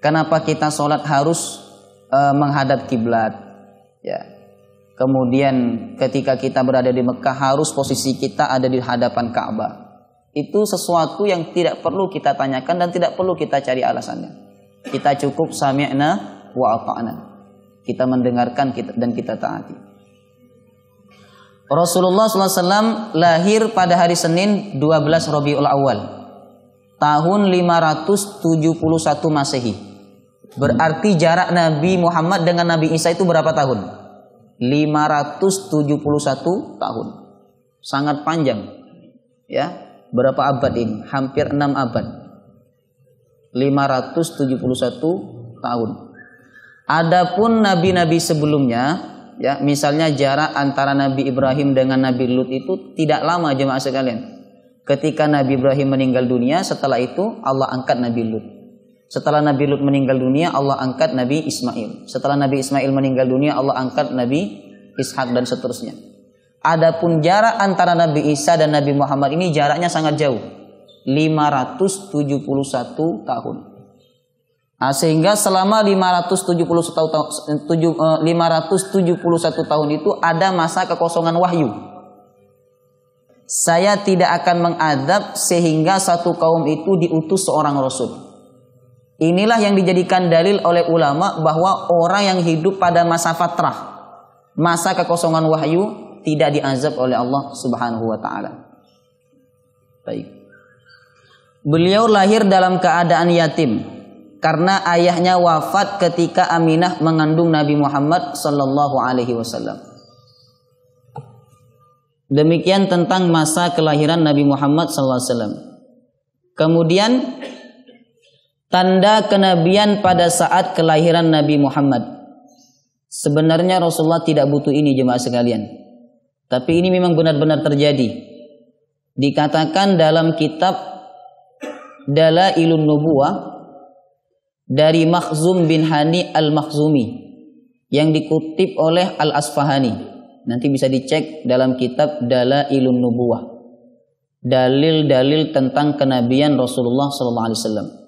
Kenapa kita sholat harus menghadap kiblat, ya. Kemudian ketika kita berada di Mekah harus posisi kita ada di hadapan Ka'bah. Itu sesuatu yang tidak perlu kita tanyakan dan tidak perlu kita cari alasannya. Kita cukup sami'na wa ata'na. Kita mendengarkan dan kita taati. Rasulullah SAW lahir pada hari Senin 12 Rabiul Awal tahun 571 Masehi. Berarti jarak Nabi Muhammad dengan Nabi Isa itu berapa tahun? 571 tahun. Sangat panjang. Ya, berapa abad ini? Hampir 6 abad. 571 tahun. Adapun nabi-nabi sebelumnya, ya, misalnya jarak antara Nabi Ibrahim dengan Nabi Lut itu tidak lama jemaah sekalian. Ketika Nabi Ibrahim meninggal dunia, setelah itu Allah angkat Nabi Lut. Setelah Nabi Lut meninggal dunia, Allah angkat Nabi Ismail. Setelah Nabi Ismail meninggal dunia, Allah angkat Nabi Ishak dan seterusnya. Adapun jarak antara Nabi Isa dan Nabi Muhammad ini jaraknya sangat jauh. 571 tahun. Nah, sehingga selama 571 tahun itu ada masa kekosongan wahyu. Saya tidak akan mengadab sehingga satu kaum itu diutus seorang rasul. Inilah yang dijadikan dalil oleh ulama bahwa orang yang hidup pada masa fatrah, masa kekosongan wahyu, tidak diazab oleh Allah Subhanahu wa taala. Baik. Beliau lahir dalam keadaan yatim karena ayahnya wafat ketika Aminah mengandung Nabi Muhammad sallallahu alaihi wasallam. Demikian tentang masa kelahiran Nabi Muhammad sallallahu alaihi wasallam. Kemudian tanda kenabian pada saat kelahiran Nabi Muhammad. Sebenarnya Rasulullah tidak butuh ini jemaah sekalian. Tapi ini memang benar-benar terjadi. Dikatakan dalam kitab Dalailun Nubuwah dari Makhzum bin Hani Al-Makhzumi yang dikutip oleh Al-Asfahani. Nanti bisa dicek dalam kitab Dalailun Nubuwah. Dalil-dalil tentang kenabian Rasulullah SAW.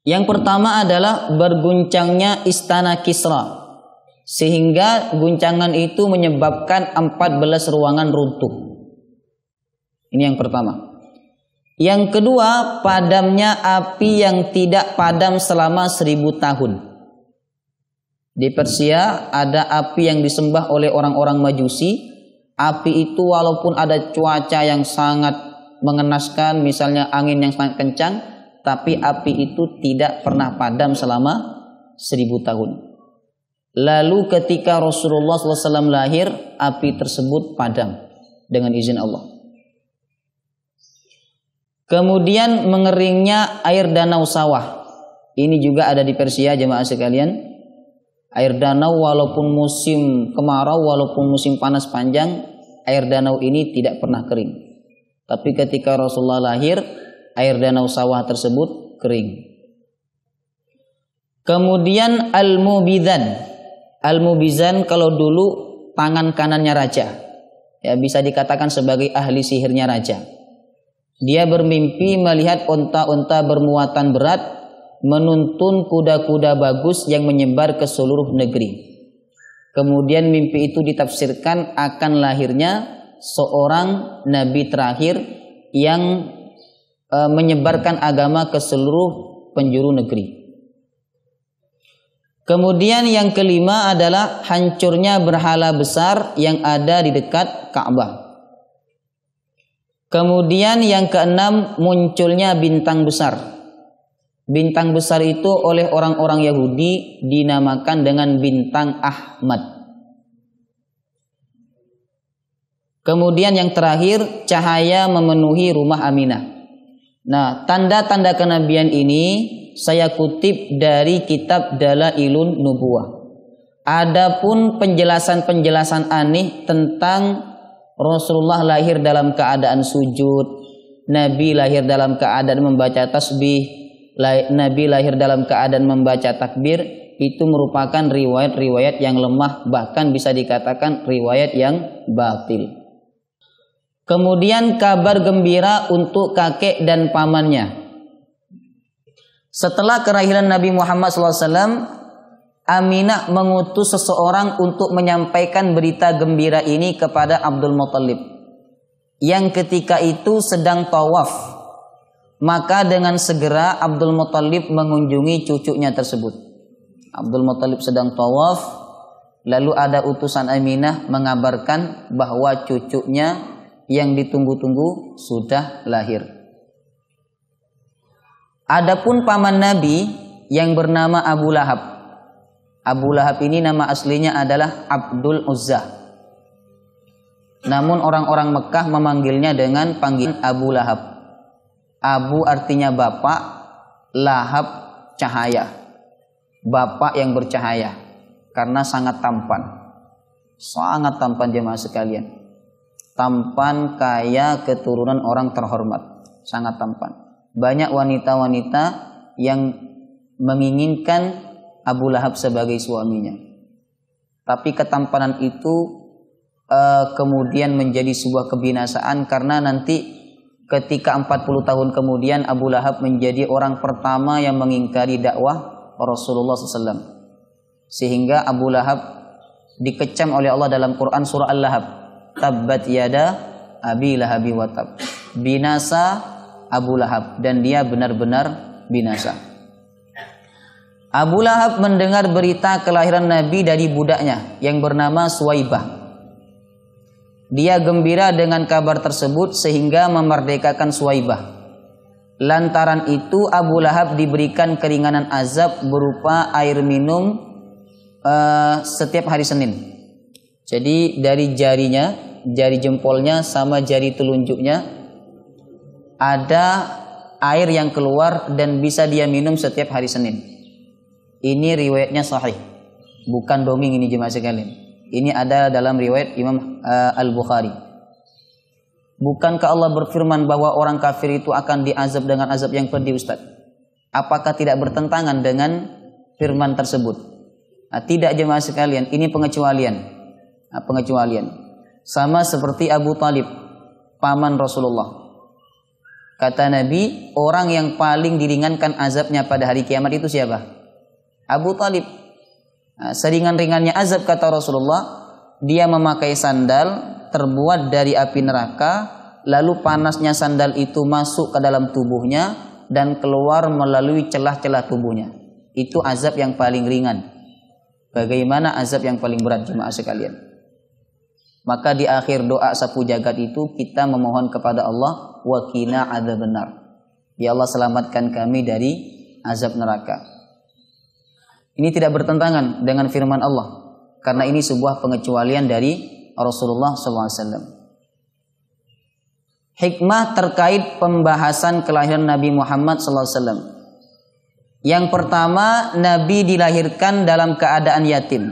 Yang pertama adalah berguncangnya istana Kisra, sehingga guncangan itu menyebabkan 14 ruangan runtuh. Ini yang pertama. Yang kedua, padamnya api yang tidak padam selama 1000 tahun. Di Persia ada api yang disembah oleh orang-orang Majusi. Api itu walaupun ada cuaca yang sangat mengenaskan, misalnya angin yang sangat kencang, tapi api itu tidak pernah padam selama 1000 tahun. Lalu ketika Rasulullah SAW lahir, api tersebut padam dengan izin Allah. Kemudian mengeringnya air danau sawah. Ini juga ada di Persia jemaah sekalian. Air danau walaupun musim kemarau, walaupun musim panas panjang, air danau ini tidak pernah kering. Tapi ketika Rasulullah lahir, air danau sawah tersebut kering. Kemudian Al-Mubizan. Al-Mubizan kalau dulu tangan kanannya raja. Ya, bisa dikatakan sebagai ahli sihirnya raja. Dia bermimpi melihat unta-unta bermuatan berat menuntun kuda-kuda bagus yang menyebar ke seluruh negeri. Kemudian mimpi itu ditafsirkan akan lahirnya seorang nabi terakhir yang menyebarkan agama ke seluruh penjuru negeri. Kemudian yang kelima adalah hancurnya berhala besar yang ada di dekat Ka'bah. Kemudian yang keenam, munculnya bintang besar. Bintang besar itu oleh orang-orang Yahudi dinamakan dengan bintang Ahmad. Kemudian yang terakhir, cahaya memenuhi rumah Aminah. Nah, tanda-tanda kenabian ini saya kutip dari kitab Dalailun Nubuwah. Adapun penjelasan-penjelasan aneh tentang Rasulullah lahir dalam keadaan sujud, Nabi lahir dalam keadaan membaca tasbih, Nabi lahir dalam keadaan membaca takbir, itu merupakan riwayat-riwayat yang lemah, bahkan bisa dikatakan riwayat yang batil. Kemudian kabar gembira untuk kakek dan pamannya. Setelah kelahiran Nabi Muhammad SAW, Aminah mengutus seseorang untuk menyampaikan berita gembira ini kepada Abdul Muthalib, yang ketika itu sedang tawaf. Maka dengan segera Abdul Muthalib mengunjungi cucunya tersebut. Abdul Muthalib sedang tawaf, lalu ada utusan Aminah mengabarkan bahwa cucunya yang ditunggu-tunggu sudah lahir. Adapun paman Nabi yang bernama Abu Lahab. Abu Lahab ini nama aslinya adalah Abdul Uzza. Namun orang-orang Mekah memanggilnya dengan panggilan Abu Lahab. Abu artinya bapak, Lahab cahaya. Bapak yang bercahaya karena sangat tampan. Sangat tampan jemaah sekalian. Tampan, kaya, keturunan orang terhormat. Sangat tampan. Banyak wanita-wanita yang menginginkan Abu Lahab sebagai suaminya. Tapi ketampanan itu kemudian menjadi sebuah kebinasaan, karena nanti ketika 40 tahun kemudian Abu Lahab menjadi orang pertama yang mengingkari dakwah Rasulullah SAW. Sehingga Abu Lahab dikecam oleh Allah dalam Quran surah Al-Lahab. Tabbat yada Abi Lahabi wa tab. Binasa Abu Lahab, dan dia benar-benar binasa. Abu Lahab mendengar berita kelahiran Nabi dari budaknya yang bernama Suwaibah. Dia gembira dengan kabar tersebut sehingga memerdekakan Suwaibah. Lantaran itu Abu Lahab diberikan keringanan azab berupa air minum setiap hari Senin. Jadi dari jarinya, jari jempolnya sama jari telunjuknya ada air yang keluar dan bisa dia minum setiap hari Senin. Ini riwayatnya sahih, bukan dongeng ini jemaah sekalian. Ini ada dalam riwayat Imam Al-Bukhari. Bukankah Allah berfirman bahwa orang kafir itu akan diazab dengan azab yang pedih, Ustaz? Apakah tidak bertentangan dengan firman tersebut? Nah, tidak jemaah sekalian, ini pengecualian. Nah, pengecualian. Sama seperti Abu Talib, paman Rasulullah. Kata Nabi, orang yang paling diringankan azabnya pada hari kiamat itu siapa? Abu Talib. Nah, seringan-ringannya azab kata Rasulullah, dia memakai sandal terbuat dari api neraka, lalu panasnya sandal itu masuk ke dalam tubuhnya dan keluar melalui celah-celah tubuhnya. Itu azab yang paling ringan. Bagaimana azab yang paling berat jemaah sekalian? Maka di akhir doa sapu jagat itu kita memohon kepada Allah, wa qina adzabannar. Ya Allah, selamatkan kami dari azab neraka. Ini tidak bertentangan dengan firman Allah, karena ini sebuah pengecualian dari Rasulullah SAW. Hikmah terkait pembahasan kelahiran Nabi Muhammad SAW. Yang pertama, Nabi dilahirkan dalam keadaan yatim,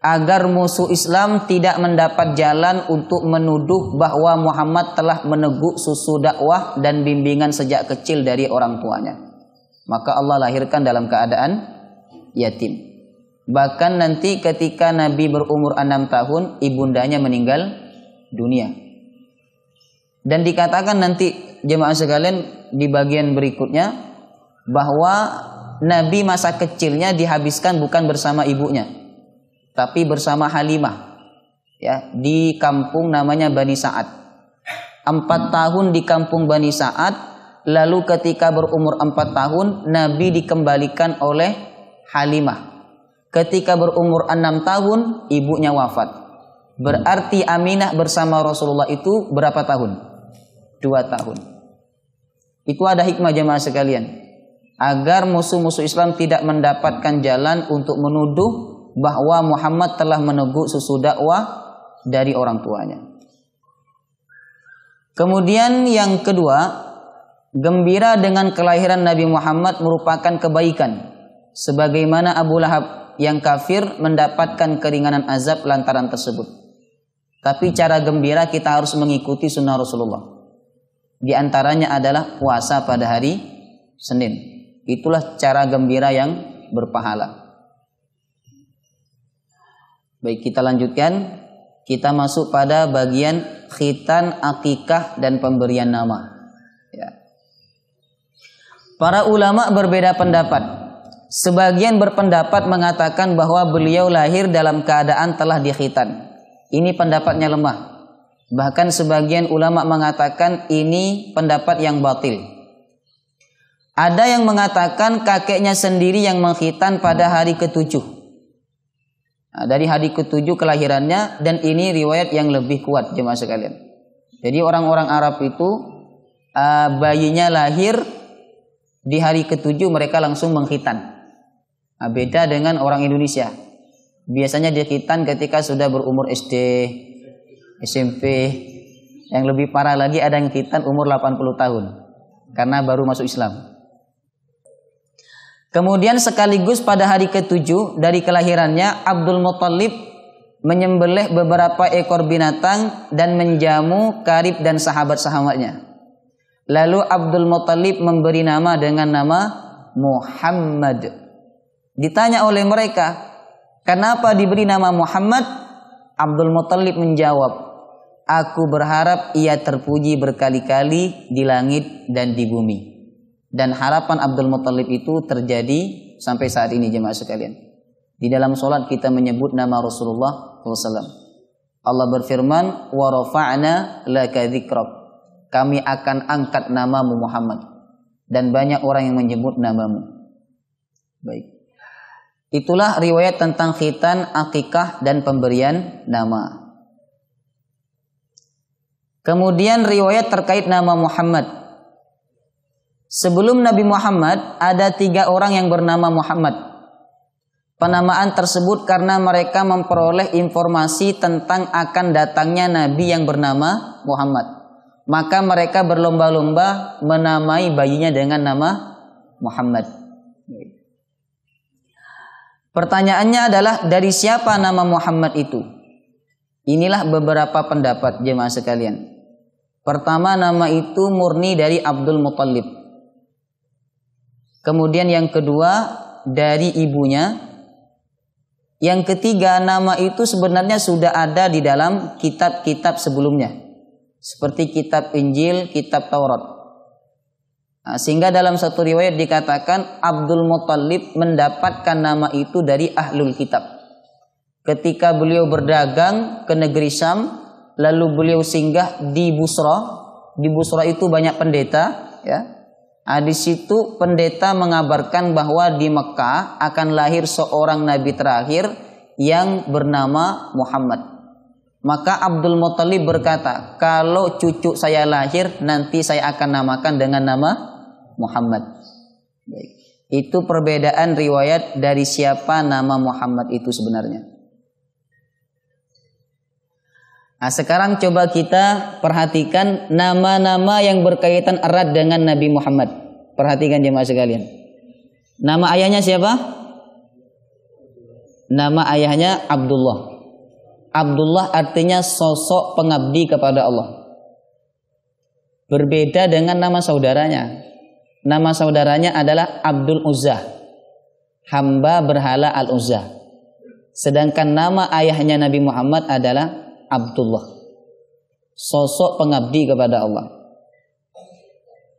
agar musuh Islam tidak mendapat jalan untuk menuduh bahwa Muhammad telah meneguk susu dakwah dan bimbingan sejak kecil dari orang tuanya. Maka Allah lahirkan dalam keadaan yatim. Bahkan nanti ketika Nabi berumur 6 tahun, ibundanya meninggal dunia. Dan dikatakan nanti jemaah sekalian di bagian berikutnya bahwa Nabi masa kecilnya dihabiskan bukan bersama ibunya, tapi bersama Halimah, ya, di kampung namanya Bani Sa'ad. 4 tahun di kampung Bani Sa'ad, lalu ketika berumur 4 tahun Nabi dikembalikan oleh Halimah. Ketika berumur 6 tahun, ibunya wafat. Berarti Aminah bersama Rasulullah itu berapa tahun? 2 tahun. Itu ada hikmah jemaah sekalian, agar musuh-musuh Islam tidak mendapatkan jalan untuk menuduh bahwa Muhammad telah meneguk susu dakwah dari orang tuanya. Kemudian yang kedua, gembira dengan kelahiran Nabi Muhammad merupakan kebaikan. Sebagaimana Abu Lahab yang kafir mendapatkan keringanan azab lantaran tersebut. Tapi cara gembira kita harus mengikuti sunnah Rasulullah. Di antaranya adalah puasa pada hari Senin. Itulah cara gembira yang berpahala. Baik, kita lanjutkan. Kita masuk pada bagian khitan, akikah, dan pemberian nama. Ya. Para ulama berbeda pendapat. Sebagian berpendapat mengatakan bahwa beliau lahir dalam keadaan telah dikhitan. Ini pendapatnya lemah. Bahkan sebagian ulama mengatakan ini pendapat yang batil. Ada yang mengatakan kakeknya sendiri yang mengkhitan pada hari ke-7. Nah, dari hari ke-7 kelahirannya, dan ini riwayat yang lebih kuat jemaah sekalian. Jadi orang-orang Arab itu bayinya lahir di hari ke-7 mereka langsung mengkhitan. Nah, beda dengan orang Indonesia. Biasanya dia khitan ketika sudah berumur SD, SMP. Yang lebih parah lagi ada yang khitan umur 80 tahun karena baru masuk Islam. Kemudian sekaligus pada hari ke-7 dari kelahirannya, Abdul Muttalib menyembelih beberapa ekor binatang dan menjamu karib dan sahabat-sahabatnya. Lalu Abdul Muttalib memberi nama dengan nama Muhammad. Ditanya oleh mereka, kenapa diberi nama Muhammad? Abdul Muttalib menjawab, aku berharap ia terpuji berkali-kali di langit dan di bumi. Dan harapan Abdul Muttalib itu terjadi sampai saat ini jemaah sekalian. Di dalam sholat kita menyebut nama Rasulullah SAW. Allah berfirman, wa rafa'na laka dzikrak. Kami akan angkat namamu Muhammad. Dan banyak orang yang menyebut namamu. Baik. Itulah riwayat tentang khitan, akikah, dan pemberian nama. Kemudian riwayat terkait nama Muhammad. Sebelum Nabi Muhammad ada 3 orang yang bernama Muhammad. Penamaan tersebut karena mereka memperoleh informasi tentang akan datangnya Nabi yang bernama Muhammad. Maka mereka berlomba-lomba menamai bayinya dengan nama Muhammad. Pertanyaannya adalah, dari siapa nama Muhammad itu? Inilah beberapa pendapat jemaah sekalian. Pertama, nama itu murni dari Abdul Muttalib. Kemudian yang kedua, dari ibunya. Yang ketiga, nama itu sebenarnya sudah ada di dalam kitab-kitab sebelumnya. Seperti kitab Injil, kitab Taurat. Nah, sehingga dalam satu riwayat dikatakan Abdul Muttalib mendapatkan nama itu dari ahlul kitab. Ketika beliau berdagang ke negeri Syam, lalu beliau singgah di Busra. Di Busra itu banyak pendeta, ya. Nah, di situ pendeta mengabarkan bahwa di Mekah akan lahir seorang nabi terakhir yang bernama Muhammad. Maka Abdul Muttalib berkata, kalau cucu saya lahir nanti saya akan namakan dengan nama Muhammad. Baik. Itu perbedaan riwayat dari siapa nama Muhammad itu sebenarnya. Nah, sekarang coba kita perhatikan nama-nama yang berkaitan erat dengan Nabi Muhammad. Perhatikan jemaah sekalian. Nama ayahnya siapa? Nama ayahnya Abdullah. Abdullah artinya sosok pengabdi kepada Allah. Berbeda dengan nama saudaranya. Nama saudaranya adalah Abdul Uzzah, hamba berhala Al-Uzzah. Sedangkan nama ayahnya Nabi Muhammad adalah Abdullah, sosok pengabdi kepada Allah.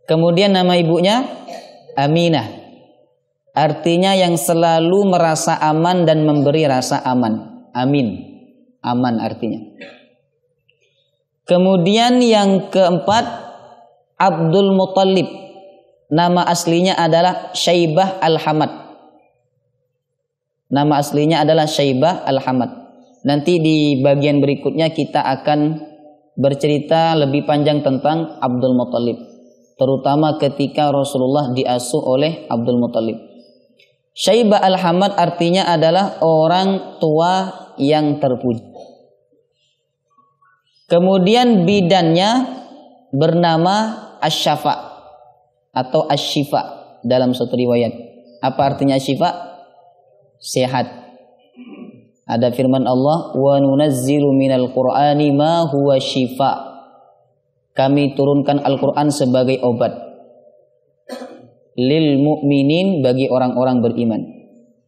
Kemudian nama ibunya Aminah, artinya yang selalu merasa aman dan memberi rasa aman. Amin, aman artinya. Kemudian yang keempat, Abdul Muttalib. Nama aslinya adalah Syaibah Al-Hamad. Nama aslinya adalah Syaibah Al-Hamad. Nanti di bagian berikutnya kita akan bercerita lebih panjang tentang Abdul Muthalib, terutama ketika Rasulullah diasuh oleh Abdul Muthalib. Syaibah Al-Hamad artinya adalah orang tua yang terpuji. Kemudian bidannya bernama Asy-Syafa atau Asy-Syifa dalam suatu riwayat. Apa artinya Asy-Syifa? Sehat. Ada firman Allah, wa nunazzilu minal qur'ani ma huwa syifa. Kami turunkan Al-Qur'an sebagai obat lil mu'minin, bagi orang-orang beriman.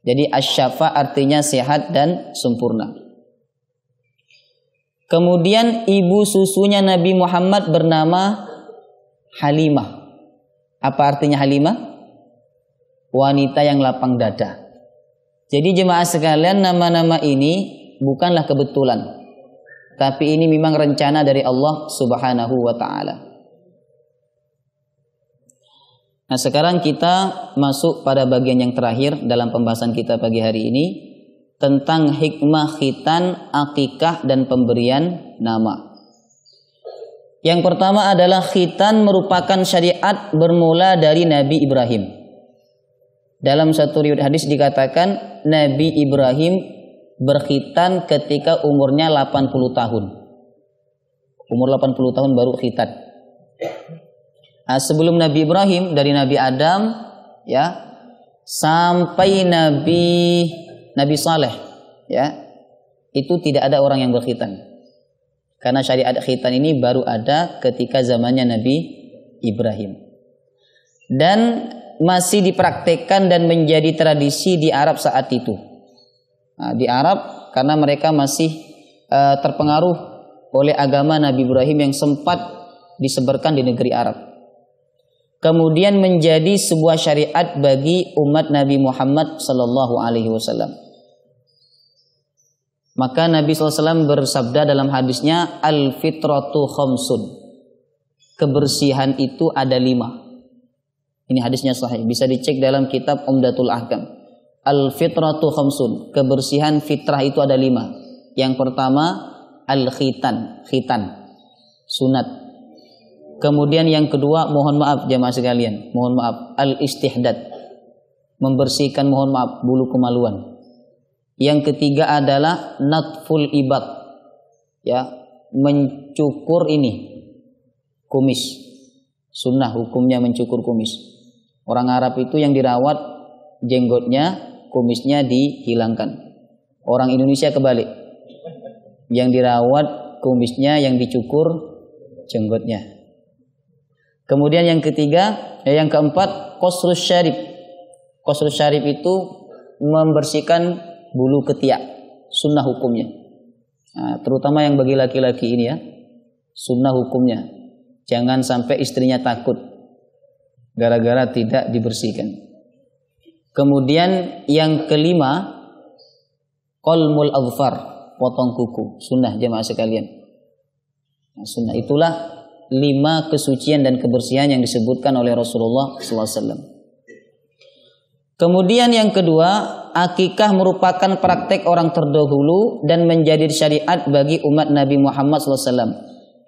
Jadi Asy-Syafa artinya sehat dan sempurna. Kemudian ibu susunya Nabi Muhammad bernama Halimah. Apa artinya Halimah? Wanita yang lapang dada. Jadi jemaah sekalian, nama-nama ini bukanlah kebetulan, tapi ini memang rencana dari Allah Subhanahu wa ta'ala. Nah, sekarang kita masuk pada bagian yang terakhir dalam pembahasan kita pagi hari ini, tentang hikmah khitan, akikah, dan pemberian nama. Yang pertama adalah khitan merupakan syariat bermula dari Nabi Ibrahim. Dalam satu riwayat hadis dikatakan Nabi Ibrahim berkhitan ketika umurnya 80 tahun. Umur 80 tahun baru khitan. Nah, sebelum Nabi Ibrahim, dari Nabi Adam ya sampai Nabi Saleh ya, itu tidak ada orang yang berkhitan. Karena syariat khitan ini baru ada ketika zamannya Nabi Ibrahim. Dan masih dipraktekkan dan menjadi tradisi di Arab saat itu. Nah, di Arab karena mereka masih terpengaruh oleh agama Nabi Ibrahim yang sempat disebarkan di negeri Arab. Kemudian menjadi sebuah syariat bagi umat Nabi Muhammad sallallahu alaihi wasallam. Maka Nabi SAW bersabda dalam hadisnya, al-fitratu khamsun. Kebersihan itu ada 5. Ini hadisnya sahih, bisa dicek dalam kitab Umdatul Ahkam. Al-fitratu khamsun. Kebersihan fitrah itu ada 5. Yang pertama al-khitan, khitan, sunat. Kemudian yang kedua, mohon maaf jamaah sekalian, mohon maaf, al-istihdad, membersihkan, mohon maaf, bulu kemaluan. Yang ketiga adalah natful ibad, ya, mencukur ini kumis. Sunnah hukumnya mencukur kumis. Orang Arab itu yang dirawat jenggotnya, kumisnya dihilangkan. Orang Indonesia kebalik, yang dirawat kumisnya, yang dicukur jenggotnya. Kemudian yang ketiga, yang keempat, qasrus syarib. Qasrus syarib itu membersihkan bulu ketiak, sunnah hukumnya. Nah, terutama yang bagi laki-laki ini ya, sunnah hukumnya. Jangan sampai istrinya takut gara-gara tidak dibersihkan. Kemudian yang kelima, qalmul adfar, potong kuku, sunnah jemaah sekalian. Nah, sunnah itulah 5 kesucian dan kebersihan yang disebutkan oleh Rasulullah SAW. Kemudian yang kedua, akikah merupakan praktek orang terdahulu dan menjadi syariat bagi umat Nabi Muhammad SAW.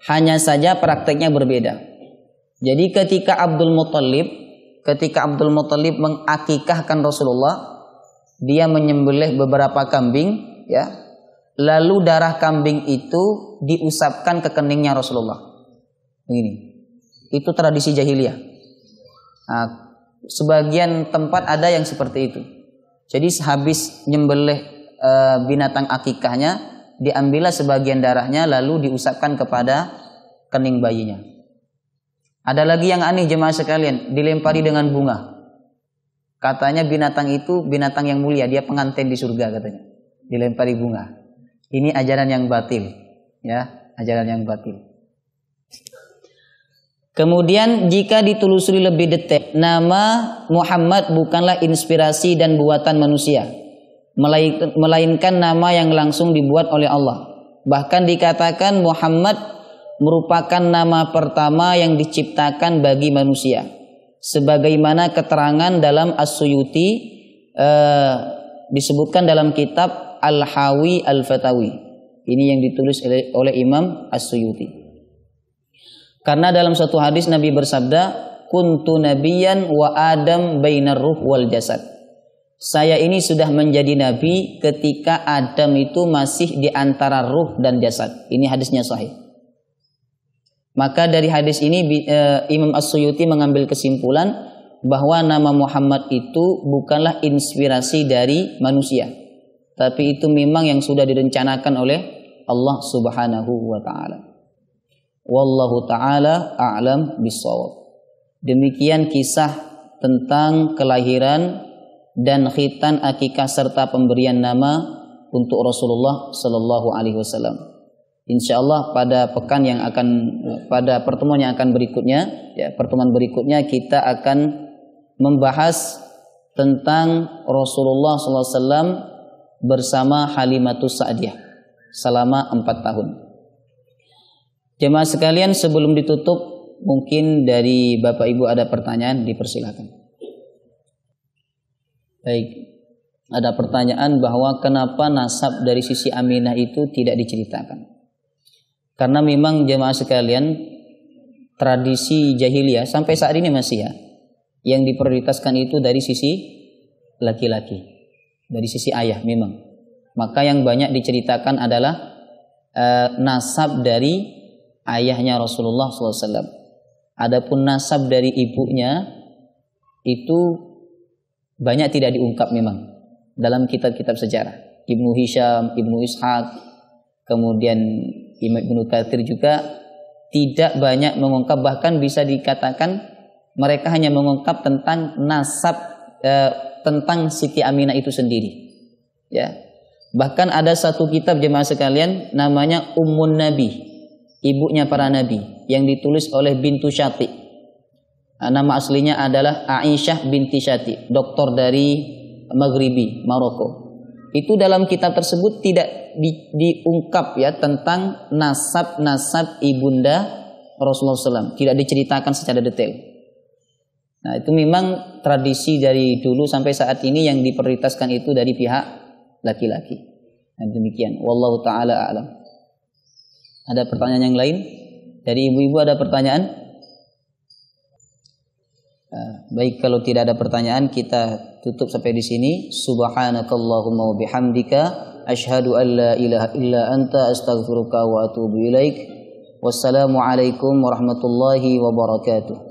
Hanya saja prakteknya berbeda. Jadi ketika Abdul Muthalib mengakikahkan Rasulullah, dia menyembelih beberapa kambing, ya. Lalu darah kambing itu diusapkan ke keningnya Rasulullah. Begini. Itu tradisi jahiliyah. Nah, sebagian tempat ada yang seperti itu. Jadi sehabis nyembelih binatang akikahnya, diambillah sebagian darahnya lalu diusapkan kepada kening bayinya. Ada lagi yang aneh jemaah sekalian, dilempari dengan bunga. Katanya binatang itu binatang yang mulia, dia pengantin di surga katanya. Dilempari bunga. Ini ajaran yang batil, ya, ajaran yang batil. Kemudian jika ditelusuri lebih detail, nama Muhammad bukanlah inspirasi dan buatan manusia, melainkan nama yang langsung dibuat oleh Allah. Bahkan dikatakan Muhammad merupakan nama pertama yang diciptakan bagi manusia. Sebagaimana keterangan dalam As-Suyuti disebutkan dalam kitab Al-Hawi Al-Fatawi. Ini yang ditulis oleh Imam As-Suyuti. Karena dalam satu hadis Nabi bersabda, kuntu nabiyan wa Adam bainar ruh wal jasad. Saya ini sudah menjadi nabi ketika Adam itu masih di antara ruh dan jasad. Ini hadisnya sahih. Maka dari hadis ini Imam As-Suyuti mengambil kesimpulan bahwa nama Muhammad itu bukanlah inspirasi dari manusia, tapi itu memang yang sudah direncanakan oleh Allah Subhanahu wa taala. Wallahu taala a'lam bissawab. Demikian kisah tentang kelahiran dan khitan, akikah serta pemberian nama untuk Rasulullah sallallahu alaihi wasallam. Insyaallah pada pertemuan yang akan berikutnya, pertemuan berikutnya kita akan membahas tentang Rasulullah sallallahu alaihi wasallam bersama Halimatus Sa'diyah selama 4 tahun. Jemaah sekalian, sebelum ditutup, mungkin dari Bapak Ibu ada pertanyaan, dipersilakan. Baik, ada pertanyaan bahwa kenapa nasab dari sisi Aminah itu tidak diceritakan? Karena memang jemaah sekalian, tradisi jahiliyah sampai saat ini masih yang diprioritaskan itu dari sisi laki-laki, dari sisi ayah memang. Maka yang banyak diceritakan adalah nasab dari ayahnya Rasulullah SAW. Adapun nasab dari ibunya itu banyak tidak diungkap memang dalam kitab-kitab sejarah. Ibnu Hisham, Ibnu Ishaq, kemudian Imam Ibnu Katsir juga tidak banyak mengungkap, bahkan bisa dikatakan mereka hanya mengungkap tentang nasab tentang Siti Aminah itu sendiri. Ya. Bahkan ada satu kitab jemaah sekalian namanya Ummun Nabi, ibunya para nabi, yang ditulis oleh Bintu Syati. Nama aslinya adalah Aisyah binti Syati, doktor dari Maghribi, Maroko. Itu dalam kitab tersebut tidak diungkap tentang nasab ibunda Rasulullah SAW, tidak diceritakan secara detail. Nah, itu memang tradisi dari dulu sampai saat ini yang diprioritaskan itu dari pihak laki-laki. Nah, demikian. Wallahu taala a'lam. Ada pertanyaan yang lain? Dari ibu-ibu ada pertanyaan? Baik, kalau tidak ada pertanyaan kita tutup sampai di sini. Subhanakallahumma wa bihamdika asyhadu an la ilaha illa anta astaghfiruka wa atubu ilaik. Wassalamualaikum warahmatullahi wabarakatuh.